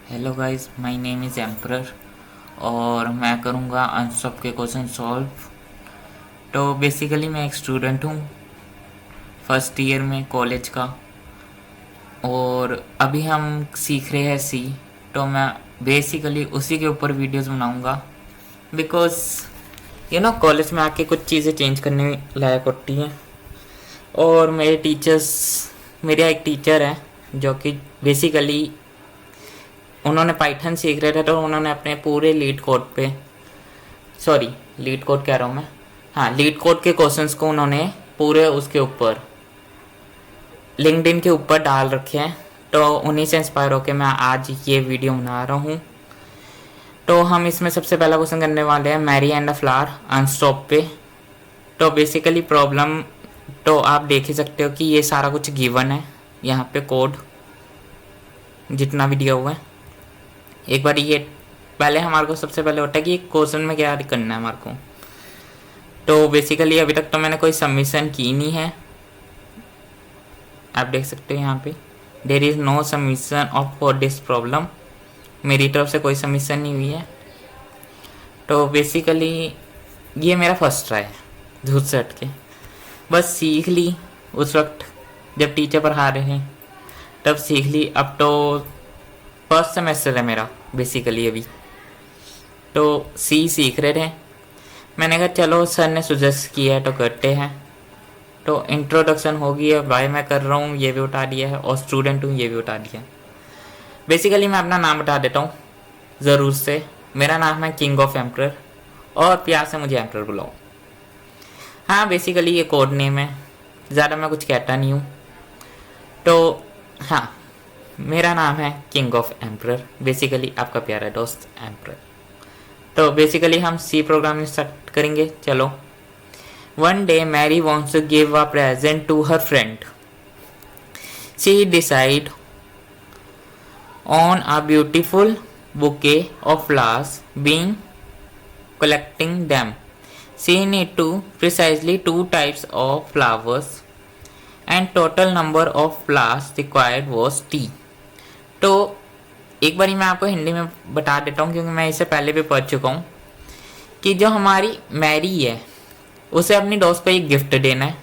Hello guys, my name is emperor और मैं करूँगा अनसॉल्व के क्वेश्चन सॉल्व। तो बेसिकली मैं एक स्टूडेंट हूँ फर्स्ट ईयर में कॉलेज का, और अभी हम सीख रहे हैं सी। तो मैं बेसिकली उसी के ऊपर वीडियोस बनाऊँगा, बिकॉज कॉलेज में आके कुछ चीज़ें चेंज करने लायक होती हैं। और मेरा एक टीचर है जो कि बेसिकली उन्होंने पाइथन सीख रहे थे, तो उन्होंने अपने पूरे लीड कोड कह रहा हूँ मैं, हाँ, लीड कोड के क्वेश्चंस को उन्होंने पूरे उसके ऊपर लिंक्डइन के ऊपर डाल रखे हैं। तो उन्हीं से इंस्पायर होकर मैं आज ये वीडियो बना रहा हूँ। तो हम इसमें सबसे पहला क्वेश्चन करने वाले हैं Mary and the flower Unstop पे। तो बेसिकली प्रॉब्लम तो आप देख ही सकते हो कि ये सारा कुछ गिवन है यहाँ पे, कोड जितना भी दिया हुआ है। एक बार ये पहले हमारे को सबसे पहले होता है कि क्वेश्चन में क्या करना है हमारे को। तो बेसिकली अभी तक तो मैंने कोई सबमिशन की नहीं है, आप देख सकते हो यहाँ पे there is no submission of for this problem. मेरी तरफ से कोई सबमिशन नहीं हुई है। तो बेसिकली ये मेरा फर्स्ट ट्राई है, झूठ से हट के बस सीख ली। उस वक्त जब टीचर पढ़ा रहे हैं तब सीख ली। अब तो फर्स्ट सेमेस्टर है मेरा बेसिकली अभी, तो सी सीख रहे थे। मैंने कहा चलो सर ने सजेस्ट किया है तो करते हैं। तो इंट्रोडक्शन हो गई है, वाई मैं कर रहा हूँ ये भी उठा दिया है, और स्टूडेंट हूँ ये भी उठा दिया है। बेसिकली मैं अपना नाम बता देता हूँ ज़रूर से। मेरा नाम है किंग ऑफ एम्प्रर, और प्यार से मुझे एम्प्रर बुलाओ। हाँ, बेसिकली ये कोड नेम है, ज़्यादा मैं कुछ कहता नहीं हूँ। तो हाँ, मेरा नाम है किंग ऑफ एम्प्रर, बेसिकली आपका प्यारा दोस्त एम्प्रर। तो बेसिकली हम सी प्रोग्रामिंग स्टार्ट करेंगे। चलो। One day Mary wants to give a present to her friend. She decide on a beautiful bouquet of flowers being collecting them. She need to precisely 2 types of flowers and total number of flowers required was T. तो एक बारी मैं आपको हिंदी में बता देता हूँ, क्योंकि मैं इसे पहले भी पढ़ चुका हूँ कि जो हमारी मैरी है उसे अपनी दोस्त को एक गिफ्ट देना है।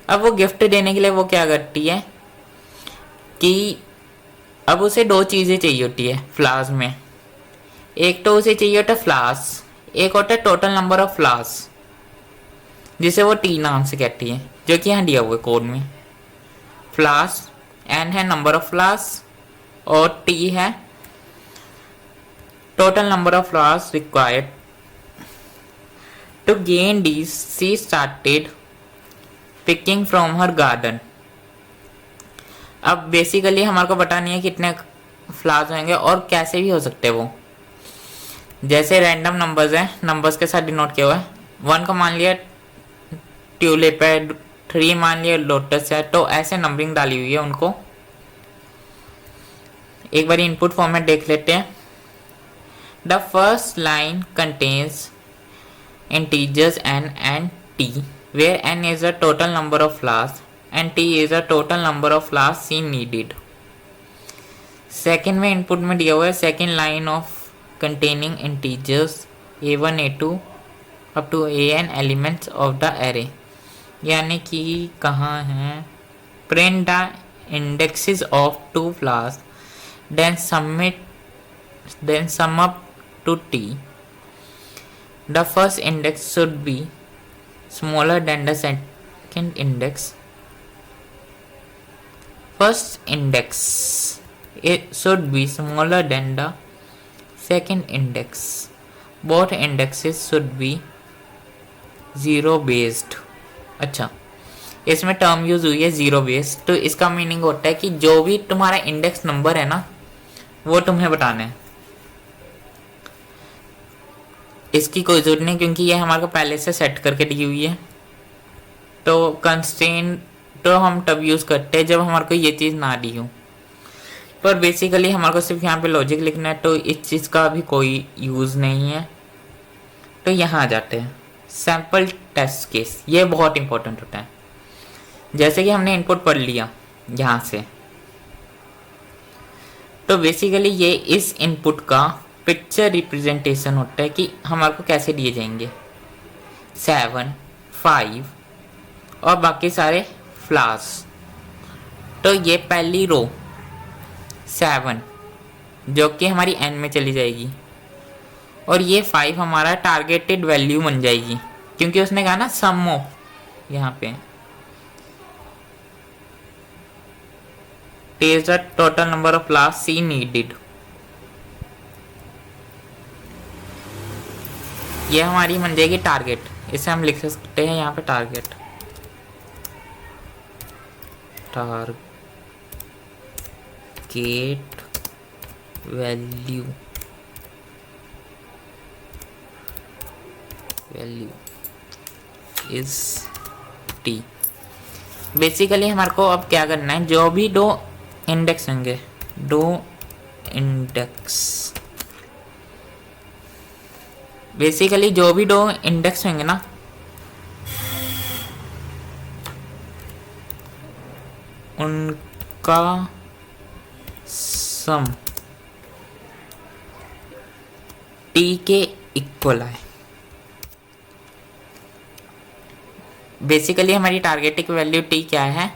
अब वो गिफ्ट देने के लिए वो क्या करती है कि अब उसे 2 चीज़ें चाहिए होती है फ्लावर्स में। एक तो उसे चाहिए होता है फ्लावर्स, एक होता है टोटल नंबर ऑफ फ्लावर्स, जिसे वो टी नाम से कहती है, जो कि यहाँ दिया हुआ है कोड में। फ्लावर्स एन है नंबर ऑफ फ्लावर्स, और टी है total number of flowers required. To gain these she started picking from her garden. अब बेसिकली हमारे को पता नहीं है कितने फ्लावर्स होंगे और कैसे भी हो सकते हैं वो। जैसे रैंडम नंबर्स हैं, नंबर्स के साथ डिनोट किया हुआ है। 1 को मान लिया ट्यूलिप है, 3 मान लिया लोटस है, तो ऐसे नंबरिंग डाली हुई है उनको। एक बार इनपुट फॉर्मेट देख लेते हैं। The first line contains integers n and t, where n is the total number of flowers and t is the total number of flowers seen needed. Second में इनपुट में दिया हुआ है second line of containing integers a1 a2 up to an elements of the array, यानी कि कहाँ है print the indexes of 2 flowers then sum up to t. The first index should be smaller than the second index. First index it should be smaller than the second index. Both indexes should be 0 based. अच्छा, इसमें term use हुई है 0 based. तो इसका meaning होता है कि जो भी तुम्हारा इंडेक्स नंबर है ना, वो तुम्हें बताना है। इसकी कोई जरूरत नहीं, क्योंकि ये हमारे को पहले से सेट करके दी हुई है। तो कंस्ट्रेंट तो हम तब यूज करते हैं जब हमारे को ये चीज़ ना दी हो। पर बेसिकली हमारे को सिर्फ यहाँ पे लॉजिक लिखना है, तो इस चीज़ का भी कोई यूज़ नहीं है। तो यहाँ आ जाते हैं सैम्पल टेस्ट केस। ये बहुत इंपॉर्टेंट होता है। जैसे कि हमने इनपुट पढ़ लिया यहाँ से, तो बेसिकली ये इस इनपुट का पिक्चर रिप्रेजेंटेशन होता है कि हमारे को कैसे दिए जाएंगे 7, 5 और बाकी सारे फ्लावर्स। तो ये पहली रो 7 जो कि हमारी n में चली जाएगी और ये 5 हमारा टारगेटेड वैल्यू बन जाएगी क्योंकि उसने कहा ना सम ऑफ यहाँ पे is the total number of flowers C needed। ये हमारी बन जाएगी टारगेट। इसे हम लिख सकते हैं यहाँ पे target value is T। Basically हमारे को अब क्या करना है, जो भी दो इंडेक्स होंगे, दो इंडेक्स, बेसिकली जो भी दो इंडेक्स होंगे ना उनका सम T के इक्वल है। बेसिकली हमारी टारगेटिंग वैल्यू T क्या है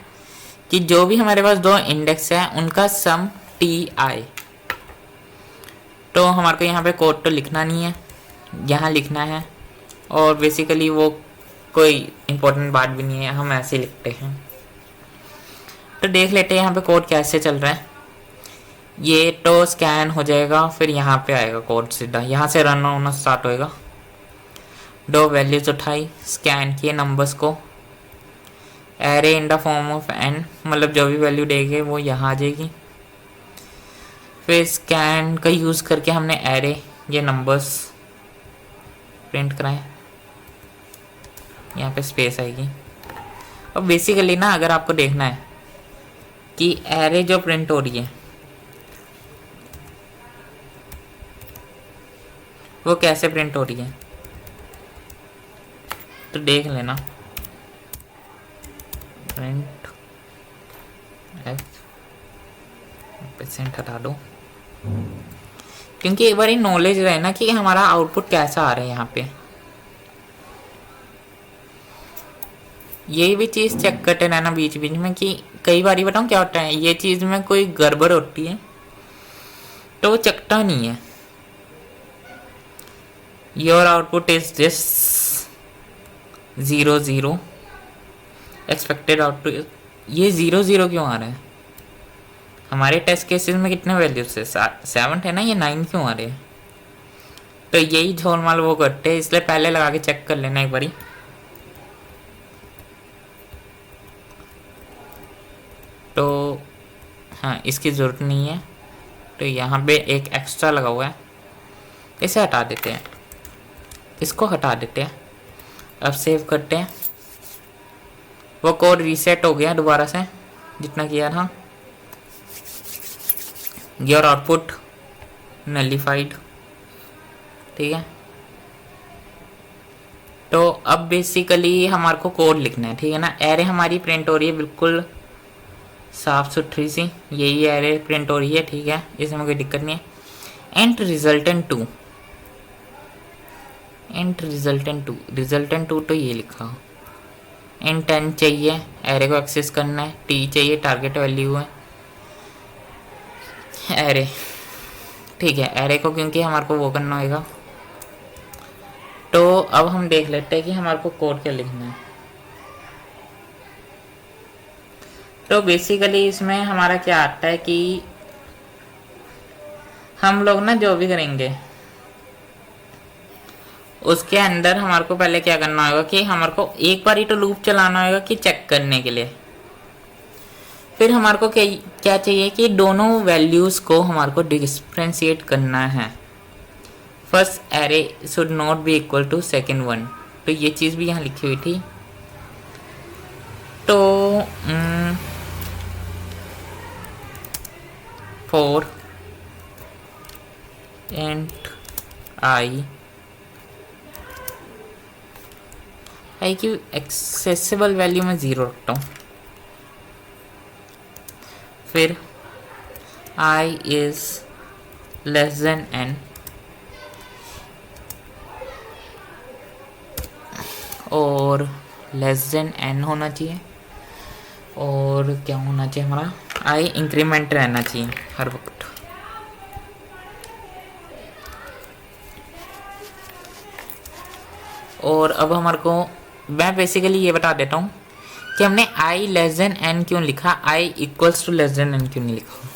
कि जो भी हमारे पास दो इंडेक्स है उनका सम T आए। तो हमारे को यहाँ पे कोड तो लिखना नहीं है, यहाँ लिखना है और बेसिकली वो कोई इम्पोर्टेंट बात भी नहीं है, हम ऐसे लिखते हैं। तो देख लेते हैं यहाँ पे कोड कैसे चल रहा है। ये तो स्कैन हो जाएगा, फिर यहाँ पे आएगा कोड सीधा, यहाँ से रन होना स्टार्ट होएगा। दो वैल्यूज उठाई, स्कैन किए नंबर्स को, array in the form of n, मतलब जो भी वैल्यू देंगे वो यहाँ आ जाएगी। फिर स्कैन का यूज़ करके हमने एरे ये नंबर्स प्रिंट कराए, यहाँ पे स्पेस आएगी। और बेसिकली ना अगर आपको देखना है कि एरे जो प्रिंट हो रही है वो कैसे प्रिंट हो रही है तो देख लेना। प्रिंट % हटा दो क्योंकि एक बार नॉलेज रहे ना कि हमारा आउटपुट कैसा आ रहा है। यहाँ पे ये भी चीज़ चेक करते रहना बीच बीच में कि कई बार बताऊँ क्या होता है, ये चीज़ में कोई गड़बड़ होती है तो वो चकता नहीं है। Your output is this 0 0 expected output. ये 0 0 क्यों आ रहा है? हमारे टेस्ट केसेस में कितने वैल्यूज है? 7 है ना, ये 9 क्यों आ रहे हैं? तो यही झोलमाल वो करते हैं, इसलिए पहले लगा के चेक कर लेना एक बारी। तो हाँ, इसकी ज़रूरत नहीं है। तो यहाँ पे एक एक्स्ट्रा लगा हुआ है, इसे हटा देते हैं, इसको हटा देते हैं। अब सेव करते हैं। वो कोड रीसेट हो गया दोबारा से जितना किया था। योर आउटपुट नलिफाइड, ठीक है। तो अब बेसिकली हमारे को कोड लिखना है, ठीक है ना। एरे हमारी प्रिंट हो रही है बिल्कुल साफ सुथरी सी, यही एरे प्रिंट हो रही है, ठीक है, इसमें कोई दिक्कत नहीं है। एंड रिजल्टेंट 2, एंड रिजल्टेंट 2 तो ये लिखा। एंड 10 चाहिए, एरे को एक्सेस करना है। टी चाहिए, टारगेट वैल्यू है एरे, ठीक है। एरे को क्योंकि हमारे को वो करना होगा। तो अब हम देख लेते हैं कि हमारे को कोड क्या लिखना है। तो बेसिकली इसमें हमारा क्या आता है कि हम लोग ना जो भी करेंगे उसके अंदर हमारे को पहले क्या करना होगा कि हमारे को एक बार ही तो लूप चलाना होगा कि चेक करने के लिए। फिर हमारे को क्या चाहिए कि दोनों वैल्यूज़ को हमारे को डिफरेंशिएट करना है। First array should not be equal to second one, तो ये चीज़ भी यहाँ लिखी हुई थी। तो 4 एंड आई की एक्सेसिबल वैल्यू में 0 रखता हूँ। फिर आई इज लेस देन एन और लेस देन एन होना चाहिए, और क्या होना चाहिए हमारा, आई इंक्रीमेंट रहना चाहिए हर वक्त। और अब हमारे को मैं बेसिकली ये बता देता हूँ कि हमने आई लेस देन एन क्यों लिखा, i equals to less than n क्यों नहीं लिखा।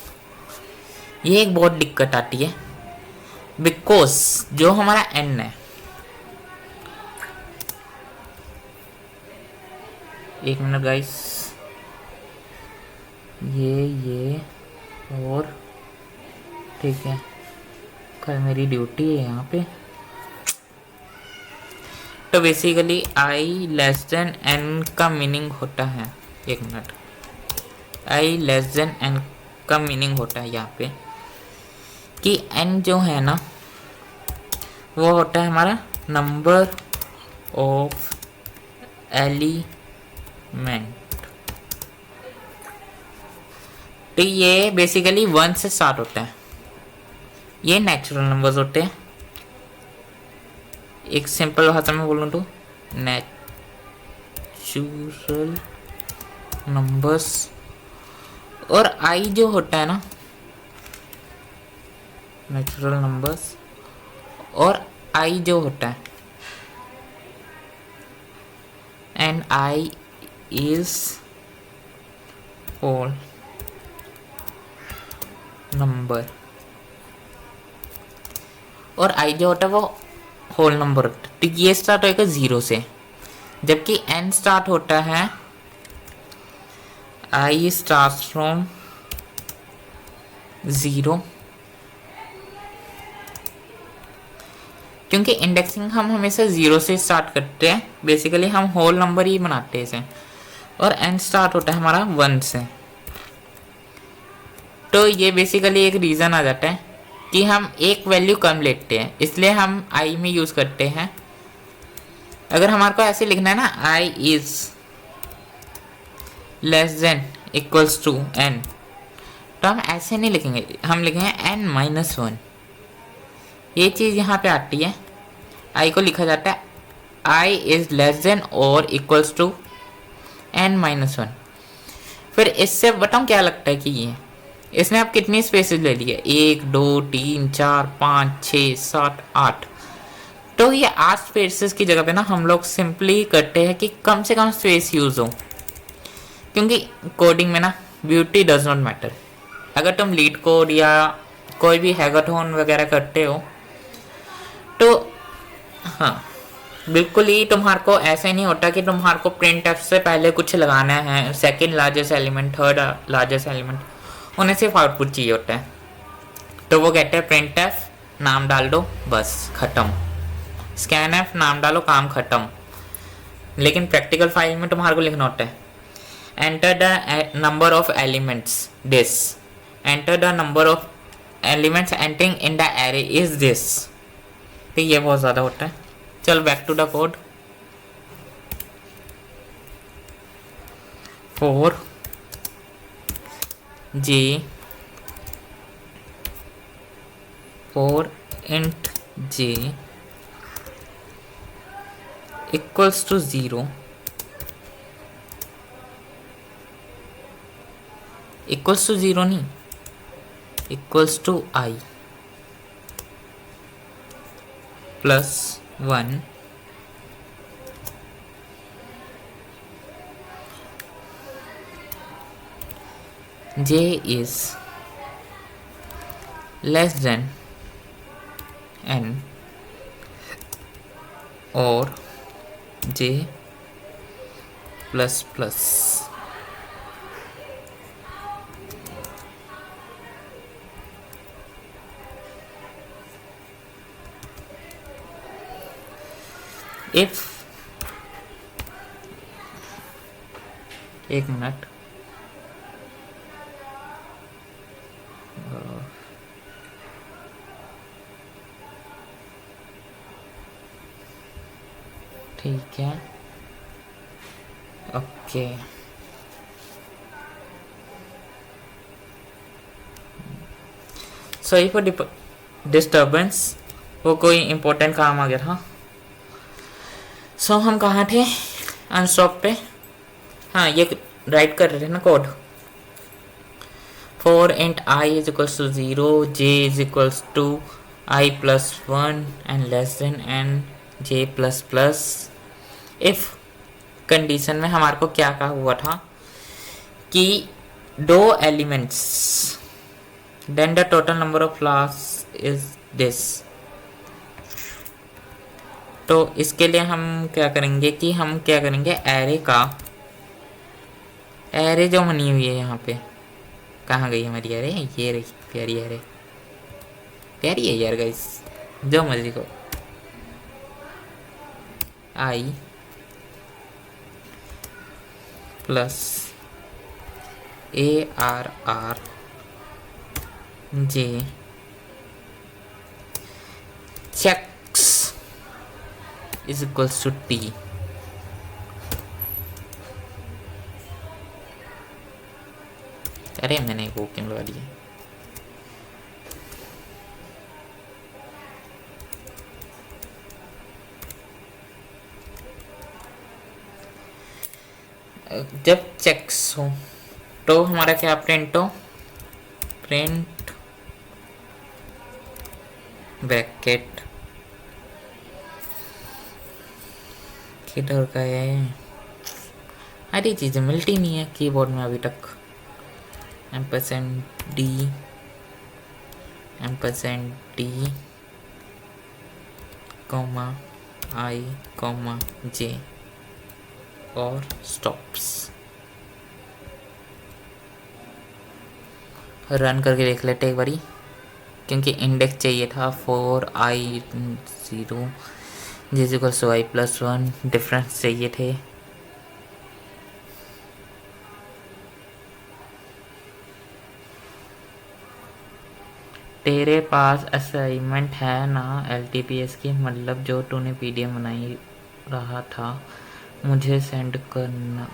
ये एक बहुत दिक्कत आती है, बिकॉज जो हमारा एन है, एक मिनट गाइस, ये और ठीक है, कल मेरी ड्यूटी है यहाँ पे। तो basically I less than N का मीनिंग होता है, एक minute, I less than N का मीनिंग होता है यहाँ पे कि एन जो है ना वो होता है हमारा नंबर ऑफ एलिमेंट। तो ये बेसिकली 1 से स्टार्ट होता है, ये नेचुरल नंबर्स होते हैं। एक सिंपल भाषा में बोलूँ तो नेचुरल नंबर्स, और आई जो होता है ना, नेचुरल नंबर्स और आई जो होता है, and I is whole number, और आई जो होता है वो होल नंबर होता है। तो ये स्टार्ट होगा 0 से, जबकि n स्टार्ट होता है, i स्टार्ट फ्रॉम 0, क्योंकि इंडेक्सिंग हम हमेशा 0 से स्टार्ट करते हैं, बेसिकली हम होल नंबर ही बनाते हैं इसे, और n स्टार्ट होता है हमारा 1 से। तो ये बेसिकली एक रीज़न आ जाता है कि हम एक वैल्यू कम लेते हैं, इसलिए हम आई में यूज़ करते हैं। अगर हमारे को ऐसे लिखना है ना, i is less than equals to n, तो हम ऐसे नहीं लिखेंगे, हम लिखेंगे n माइनस 1। ये चीज़ यहाँ पे आती है, आई को लिखा जाता है आई इज लेस देन और इक्वल्स टू n माइनस 1। फिर इससे बताऊँ क्या लगता है कि ये इसने आप कितनी स्पेसेस ले ली है, 1 2 3 4 5 6 7 8। तो ये 8 स्पेसेस की जगह पे ना हम लोग सिंपली करते हैं कि कम से कम स्पेस यूज़ हो, क्योंकि कोडिंग में ना ब्यूटी डज नॉट मैटर। अगर तुम लीड कोड या कोई भी हैकाथॉन वगैरह करते हो तो हाँ बिल्कुल ही तुम्हारे को ऐसे नहीं होता कि तुम्हारे को प्रिंट एफ से पहले कुछ लगाना है, second largest element, third largest element, उन्हें सिर्फ आउटपुट चाहिए होता है। तो वो कहते हैं प्रिंट एफ, नाम डाल दो, बस ख़त्म, स्कैन एफ नाम डालो, काम ख़त्म। लेकिन प्रैक्टिकल फाइल में तुम्हारे को लिखना होता है enter the number of elements this, enter the number of elements entering in the array is this. तो ये बहुत ज़्यादा होता है। चल back to the code. 4 J 4 int J equals to 0 equals to 0 नहीं, equals to I plus 1 J is less than n or J plus plus। if एक minute, ठीक है, ओके। सॉरी फॉर डिस्टर्बेंस, वो कोई इम्पोर्टेंट काम आ गया था। सो हम कहाँ थे? अनस्टॉप पे। हाँ, ये राइट कर रहे थे ना code. 4 int I is equals to 0, j is equals to I plus 1 and less than n j plus plus। if condition में हमारे को क्या कहा हुआ था कि दो elements, then the total number of class is this. तो इसके लिए हम क्या करेंगे कि हम क्या करेंगे, एरे का, एरे जो बनी हुई है यहाँ पे, कहाँ गई हमारी एरे? ये रही प्यारी एरे, प्यारी है यार गाइस, जो मर्जी को। आई plus ARR J checks is equals to T। अरे मैंने वो क्यों लगा दिया? जब चेक्स हो तो हमारा क्या प्रिंट हो, प्रिंट ब्रैकेट, किधर का है? अरे चीज़ें मिलती नहीं है कीबोर्ड में अभी तक। %D %D comma I comma J और स्टॉप्स। रन करके देख लेते एक बारी, क्योंकि इंडेक्स चाहिए था 4i0 j = i plus 1, difference चाहिए थे। तेरे पास असाइनमेंट है ना LTPS की, मतलब जो तूने PDF बनाई रहा था, मुझे सेंड करना।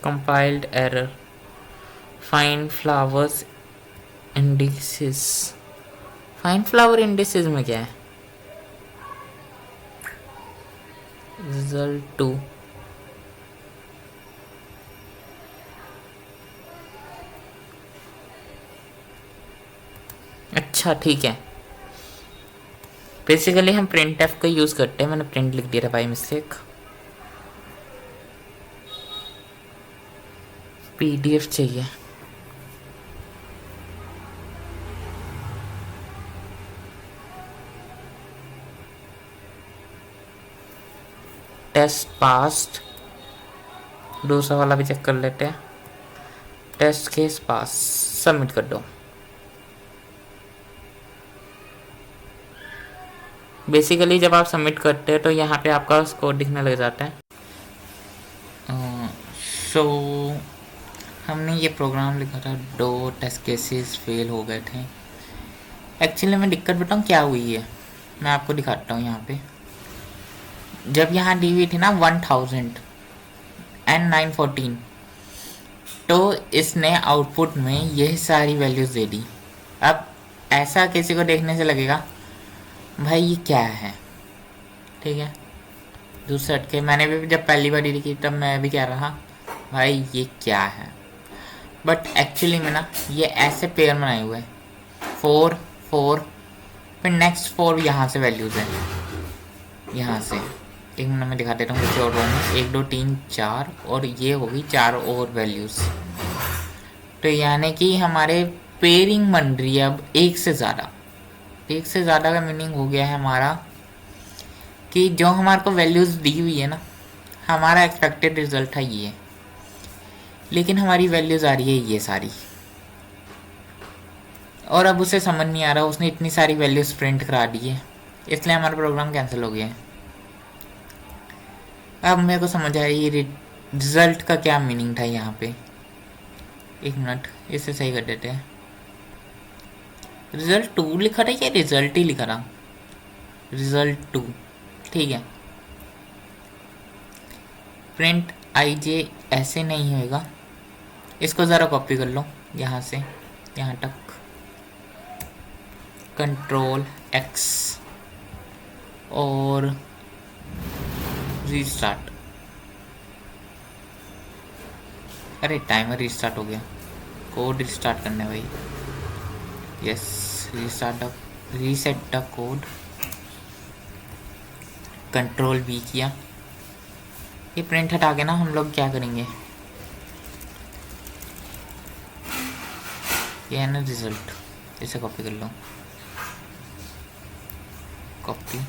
Compiled error, find flowers indices. Find flower indices में क्या है? रिजल्ट 2। अच्छा ठीक है, बेसिकली हम प्रिंट एफ का यूज़ करते हैं। मैंने प्रिंट लिख दिया था बाई मिस्टेक। PDF चाहिए। टेस्ट पास्ट, दूसरा वाला भी चेक कर लेते हैं। टेस्ट केस पास, सबमिट कर दो। बेसिकली जब आप सबमिट करते हैं तो यहाँ पे आपका स्कोर दिखने लग जाता है। सो हमने ये प्रोग्राम लिखा था, 2 टेस्ट केसेस फेल हो गए थे। एक्चुअली मैं दिक्कत बताऊँ क्या हुई है, मैं आपको दिखाता हूँ। यहाँ पे जब यहाँ दी हुई थी ना 1000 and 914, तो इसने आउटपुट में यही सारी वैल्यूज़ दे दी। अब ऐसा किसी को देखने से लगेगा भाई ये क्या है, ठीक है। दूसरे हटके मैंने भी जब पहली बार देखी तब मैं भी कह रहा भाई ये क्या है, बट एक्चुअली में ना ये ऐसे पेयर बनाए हुए हैं, 4 4, फिर नेक्स्ट 4 यहाँ से वैल्यूज़ हैं। यहाँ से एक मिनट में दिखा देता हूँ कुछ और रो में, 1 2 3 4, और ये होगी 4 और वैल्यूज़। तो यानी कि हमारे पेयरिंग बन रही है अब एक से ज़्यादा। एक से ज़्यादा का मीनिंग हो गया है हमारा कि जो हमारे को वैल्यूज़ दी हुई है ना, हमारा एक्सपेक्टेड रिजल्ट है ये, लेकिन हमारी वैल्यूज़ आ रही है ये सारी, और अब उसे समझ नहीं आ रहा, उसने इतनी सारी वैल्यूज़ प्रिंट करा दी है, इसलिए हमारा प्रोग्राम कैंसिल हो गया है। अब मेरे को समझ आया ये रिजल्ट का क्या मीनिंग था यहाँ पे। एक मिनट, इसे सही कर देते हैं। रिजल्ट 2 लिखा था या रिजल्ट ही लिखा था? रिजल्ट 2, ठीक है। प्रिंट आई जे ऐसे नहीं होएगा, इसको ज़रा कॉपी कर लो यहाँ से यहाँ तक, कंट्रोल एक्स और रीस्टार्ट। अरे टाइमर रीस्टार्ट हो गया, कोड रीस्टार्ट करना है भाई। Yes, reset the code, control B किया। ये प्रिंट हटा के ना हम लोग क्या करेंगे, ये है ना रिजल्ट, इसे कॉपी कर लो, कॉपी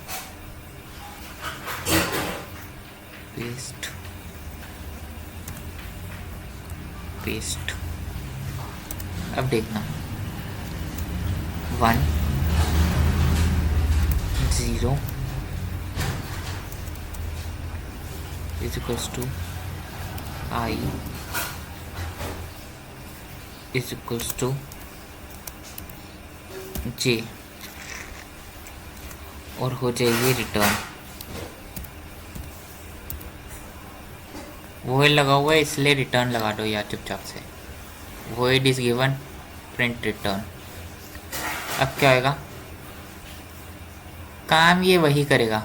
पेस्ट पेस्ट। अब देखना 1 0 is equals to I is equals to J और हो जाएगी रिटर्न। वोइड लगा हुआ है इसलिए रिटर्न लगा दो यार चुपचाप से, void is given print return. अब क्या होगा, काम ये वही करेगा,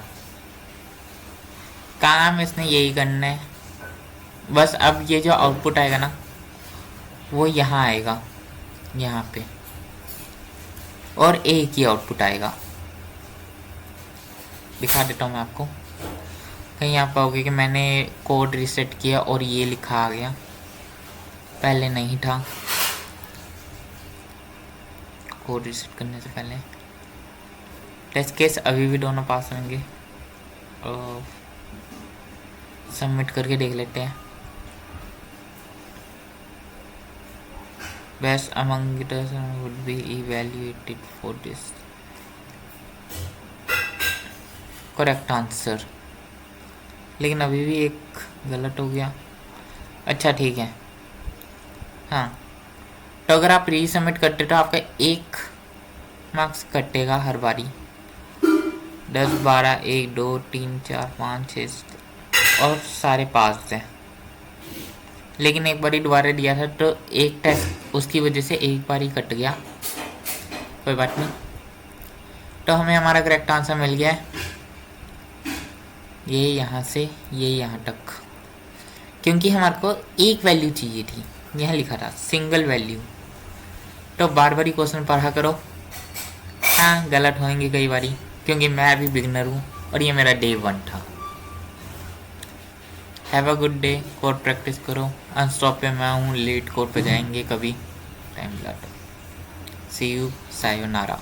काम इसने यही करना है, बस अब ये जो आउटपुट आएगा ना वो यहाँ आएगा, यहाँ पे, और एक ही आउटपुट आएगा। दिखा देता हूँ मैं आपको, कहीं आप पाओगे कि मैंने कोड रीसेट किया और ये लिखा आ गया, पहले नहीं था। कोड रीसेट करने से पहले टेस्ट केस अभी भी दोनों पास होंगे, सबमिट करके देख लेते हैं। Best among it would be evaluated for this correct answer, लेकिन अभी भी एक गलत हो गया। अच्छा ठीक है, हाँ, तो अगर आप रीसबमिट करते तो आपका 1 मार्क्स कटेगा हर बारी, 10 12 1 2 3 4 5 6 और सारे पास थे। लेकिन एक बारी दोबारा दिया था तो एक टेस्ट उसकी वजह से एक बार ही कट गया, कोई बात नहीं। तो हमें हमारा करेक्ट आंसर मिल गया है, ये यहाँ से ये यहाँ तक, क्योंकि हमारे को एक वैल्यू चाहिए थी, यहाँ लिखा था सिंगल वैल्यू। तो बार बार क्वेश्चन पढ़ा करो, हाँ गलत होंगे कई बारी, क्योंकि मैं भी बिगनर हूँ और ये मेरा डे 1 था। Have a good day, code practice करो। अनस्टॉप पे मैं हूँ, लेट कोड पे जाएंगे कभी टाइम मिला तो। सी यू, सायोनारा।